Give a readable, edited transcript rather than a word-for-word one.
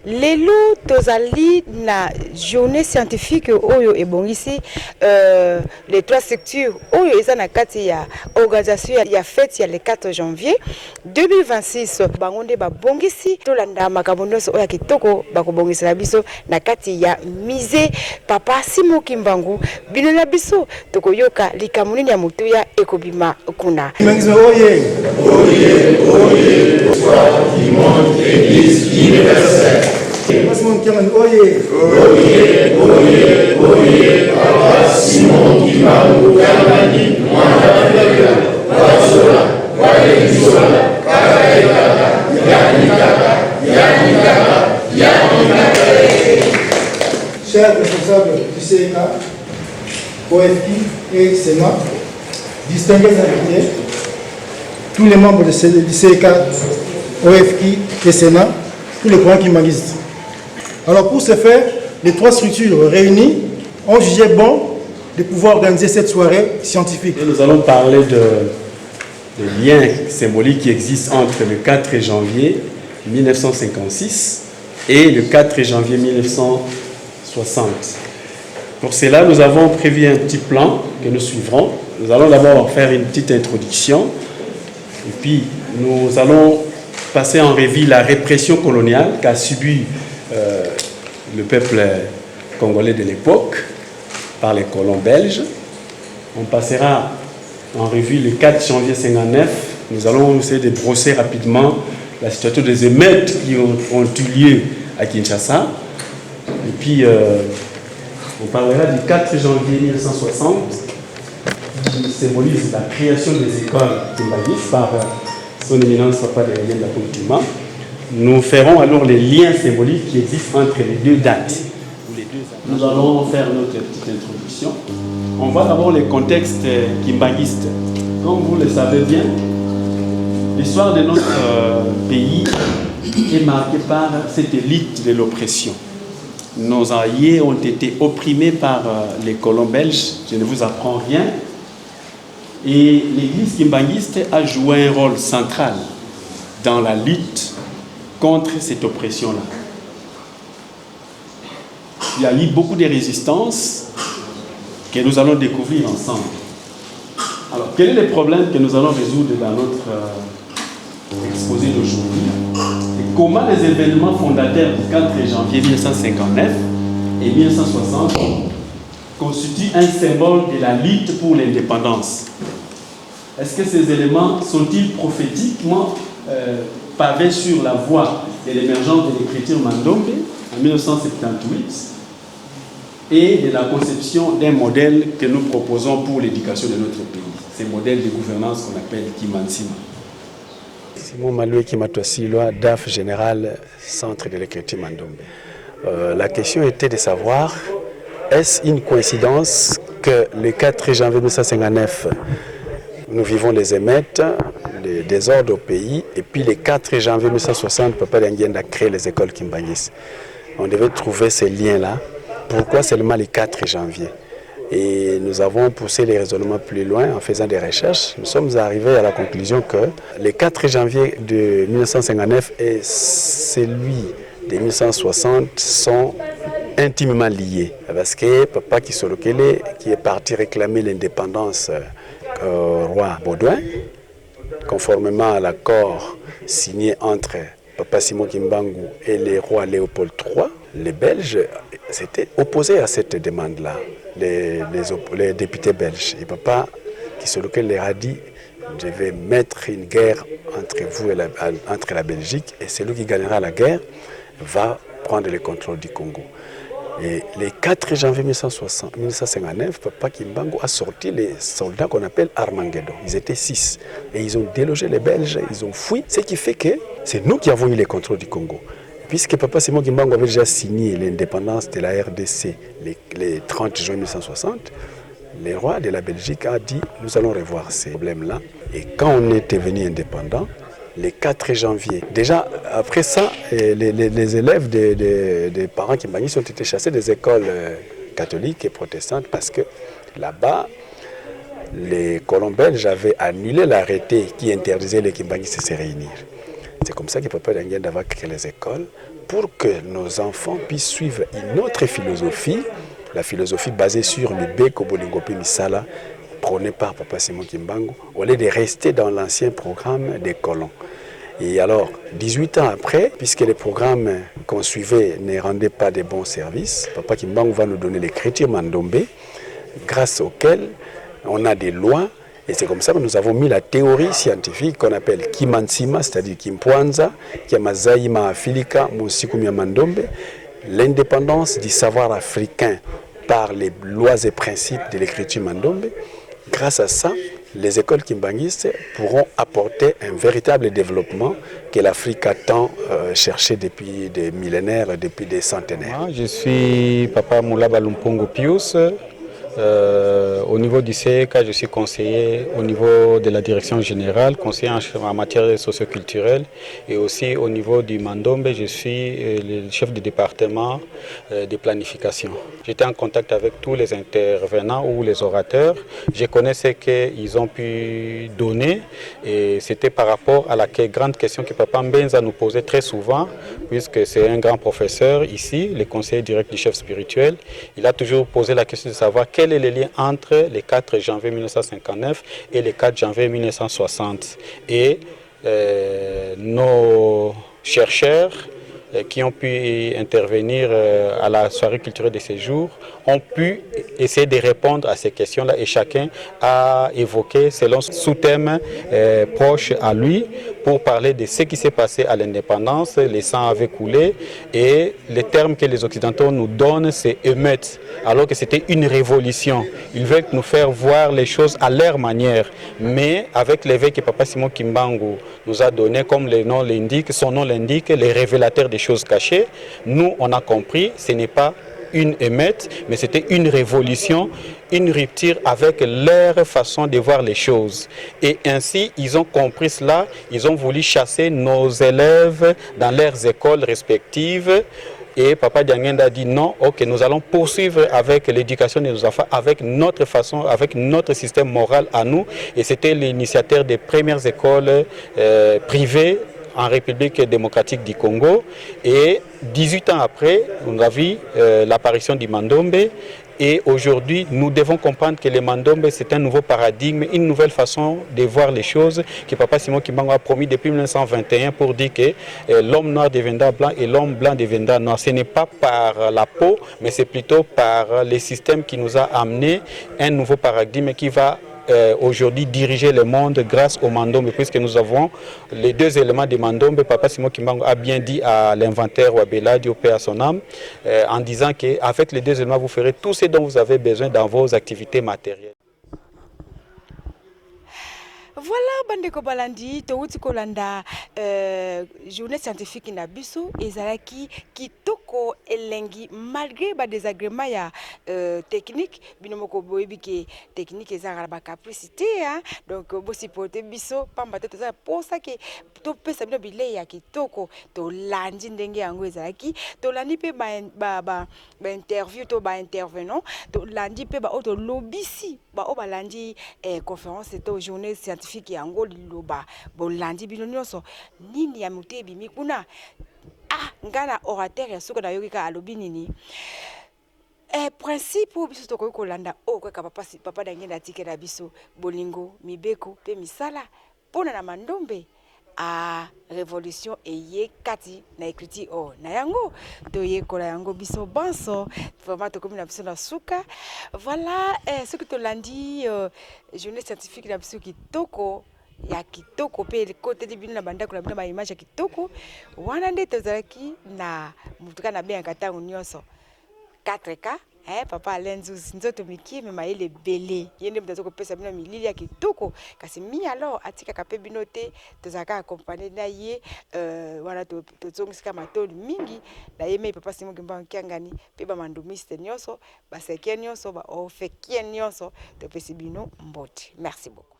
Lelo tozali na journée scientifique oyo ebongisi les trois structures oyo eza na kati ya organisation ya fête ya le 4 janvier 2026 bango nde babongisi tolanda makambo nyonso oyo kitoko bakobongisela biso na kati ya musée Papa Simon Kimbangu bino na biso tokoyoka likambo nini ya motuya ekobima kuna. Oye Soir du monde Église universelle. Papa Simon Kimbangu, oye, Papa Simon Kimbangu, Kamani, Mwanafrika, Wazola, Walenzola, Kakaekaka, Yanikaka. Chers responsables du CEK, OFI et Sénat, distingués invités, tous les membres du CEK, OFI et Sénat, tous les courants kimbanguistes. Alors pour ce faire, les trois structures réunies ont jugé bon de pouvoir organiser cette soirée scientifique. Et nous allons parler de liens symboliques qui existent entre le 4 janvier 1956 et le 4 janvier 1960. Pour cela, nous avons prévu un petit plan que nous suivrons. Nous allons d'abord faire une petite introduction et puis nous allons passer en revue la répression coloniale qu'a subi le peuple congolais de l'époque par les colons belges. On passera en revue le 4 janvier 1959. Nous allons essayer de brosser rapidement la situation des émeutes qui ont eu lieu à Kinshasa. Et puis, on parlera du 4 janvier 1960, qui symbolise la création des écoles kimbanguistes par son éminence Papa de la Pontuma. Nous ferons alors les liens symboliques qui existent entre les deux dates. Nous allons faire notre petite introduction. On voit d'abord les contextes kimbanguistes. Comme vous le savez bien, l'histoire de notre pays est marquée par cette élite de l'oppression. Nos alliés ont été opprimés par les colons belges, je ne vous apprends rien. Et l'église kimbanguiste a joué un rôle central dans la lutte contre cette oppression-là. Il y a eu beaucoup de résistances que nous allons découvrir ensemble. Alors, quel est le problème que nous allons résoudre dans notre exposé d'aujourd'hui? Et comment les événements fondateurs du 4 janvier 1959 et 1960 constituent un symbole de la lutte pour l'indépendance? Est-ce que ces éléments sont-ils prophétiquement pavés sur la voie de l'émergence de l'écriture Mandombe en 1978 et de la conception d'un modèle que nous proposons pour l'éducation de notre pays, ces modèles de gouvernance qu'on appelle Kimansima? Simon Maloué Kimatwasilwa, DAF général, Centre de l'écriture Mandombe. La question était de savoir, est-ce une coïncidence que le 4 janvier 1959, nous vivons les émeutes, les désordres au pays, et puis le 4 janvier 1960, Papa Denguien a créé les écoles kimbanguistes. On devait trouver ces liens-là. Pourquoi seulement le 4 janvier? Et nous avons poussé les raisonnements plus loin en faisant des recherches. Nous sommes arrivés à la conclusion que le 4 janvier de 1959 et celui de 1960 sont intimement liés. Parce que Papa Kisolokele, qui est parti réclamer l'indépendance au roi Baudouin, conformément à l'accord signé entre Papa Simon Kimbangu et le roi Léopold III, les Belges s'étaient opposés à cette demande-là, les députés belges. Et Papa Kisolokele leur a dit, je vais mettre une guerre entre vous et entre la Belgique, et celui qui gagnera la guerre va prendre le contrôle du Congo. Et le 4 janvier 1959, Papa Kimbangu a sorti les soldats qu'on appelle Armageddon. Ils étaient 6. Et ils ont délogé les Belges, ils ont fui. Ce qui fait que c'est nous qui avons eu le contrôle du Congo. Puisque Papa Simon Kimbangu avait déjà signé l'indépendance de la RDC le 30 juin 1960, le roi de la Belgique a dit nous allons revoir ces problèmes-là. Et quand on était devenu indépendant, le 4 janvier. Déjà, après ça, les élèves des parents kimbanguistes ont été chassés des écoles catholiques et protestantes parce que là-bas, les colons belges avaient annulé l'arrêté qui interdisait les kimbanguistes de se réunir. C'est comme ça que Papa Denguien a créé les écoles pour que nos enfants puissent suivre une autre philosophie, la philosophie basée sur le Beko Bolingo pe Misala, prôné par Papa Simon Kimbangu, au lieu de rester dans l'ancien programme des colons. Et alors, 18 ans après, puisque les programmes qu'on suivait ne rendaient pas de bons services, Papa Kimbangu va nous donner l'écriture Mandombe, grâce auquel on a des lois. Et c'est comme ça que nous avons mis la théorie scientifique qu'on appelle Kimansima, c'est-à-dire Kimpwanza, Kiamazaïma Afilika, Monsikumia Mandombe, l'indépendance du savoir africain par les lois et principes de l'écriture Mandombe. Grâce à ça, les écoles kimbanguistes pourront apporter un véritable développement que l'Afrique a tant cherché depuis des millénaires, depuis des centenaires. Moi, je suis Papa Moulaba Lumpongo Pius. Au niveau du CECA, je suis conseiller au niveau de la direction générale, conseiller en matière socioculturelle, et aussi au niveau du Mandombe, je suis le chef du département de planification. J'étais en contact avec tous les intervenants ou les orateurs. Je connais ce qu'ils ont pu donner, et c'était par rapport à la grande question que Papa Mbenza nous posait très souvent, puisque c'est un grand professeur ici, le conseiller direct du chef spirituel. Il a toujours posé la question de savoir quel est le lien entre le 4 janvier 1959 et le 4 janvier 1960. Et nos chercheurs qui ont pu intervenir à la soirée culturelle de ces jours ont pu essayer de répondre à ces questions-là, et chacun a évoqué selon sous-thème proche à lui pour parler de ce qui s'est passé à l'indépendance. Les sangs avaient coulé, et les termes que les Occidentaux nous donnent, c'est émeute, alors que c'était une révolution. Ils veulent nous faire voir les choses à leur manière, mais avec l'éveil que Papa Simon Kimbangu nous a donné, comme le nom l'indique, son nom l'indique, les révélateurs des choses cachées, nous on a compris, ce n'est pas une émeute, mais c'était une révolution, une rupture avec leur façon de voir les choses. Et ainsi, ils ont compris cela, ils ont voulu chasser nos élèves dans leurs écoles respectives. Et Papa Diangenda a dit non, ok, nous allons poursuivre avec l'éducation de nos enfants, avec notre façon, avec notre système moral à nous. Et c'était l'initiateur des premières écoles privées en République démocratique du Congo. Et 18 ans après, on a vu l'apparition du Mandombe. Et aujourd'hui, nous devons comprendre que le Mandombe, c'est un nouveau paradigme, une nouvelle façon de voir les choses que Papa Simon Kimbangu a promis depuis 1921 pour dire que l'homme noir deviendra blanc et l'homme blanc deviendra noir. Ce n'est pas par la peau, mais c'est plutôt par les systèmes qui nous a amené un nouveau paradigme qui va aujourd'hui diriger le monde grâce au Mandombe, puisque nous avons les deux éléments du Mandombe. Papa Simon Kimbangu a bien dit à l'inventaire Wabela, Dieu paix à son âme, en disant qu'avec les deux éléments, vous ferez tout ce dont vous avez besoin dans vos activités matérielles. Voilà, Bandeko Balandi, Touti Kolanda, journée scientifique na biso, ezalaki kitoko elengi, malgré ba désagrément ya technique, binomoko boyebi ke technique ezara ba capricité, donc bo supporter biso, pamba te za pour ça que to pesa bino bile ya kitoko, to landi ndenge yango ezalaki, to landi pe ba interview to ba intervenant, to landi pe ba auto lobisi, ba o ba landi conférence to journée scientifique yango liloba bolandi bino nyonso nini ya mutebi mikuna ngana orateur ya suka na yokika alobi nini principe biso to ko landa o ko papa Diangenda tikela biso bolingo mibeko pe misala pona na Mandombe a révolution eye kati na écriture na yango to yekola yango biso banso vraiment to comme na biso na suka. Voilà ce que to landi journée scientifique na biso kitoko ya kitoko pe le côté de bino na banda ko na bino ba image ya kitoko wana nde tozalaki na mutuka na bien katango nyonso 4K papa Alenzus nzoto miki me maile belé yende mutazo ko pesa bino milili ya kitoko kasi mi alors atika kape bino te tozaka accompagner na ye wana to tsongisika matoli mingi na ye me papa Simon Kimbangu kiangani pe ba mandumiste nyonso ba sekia nyonso ba ofekia nyonso to pesi bino mbote. Merci beaucoup.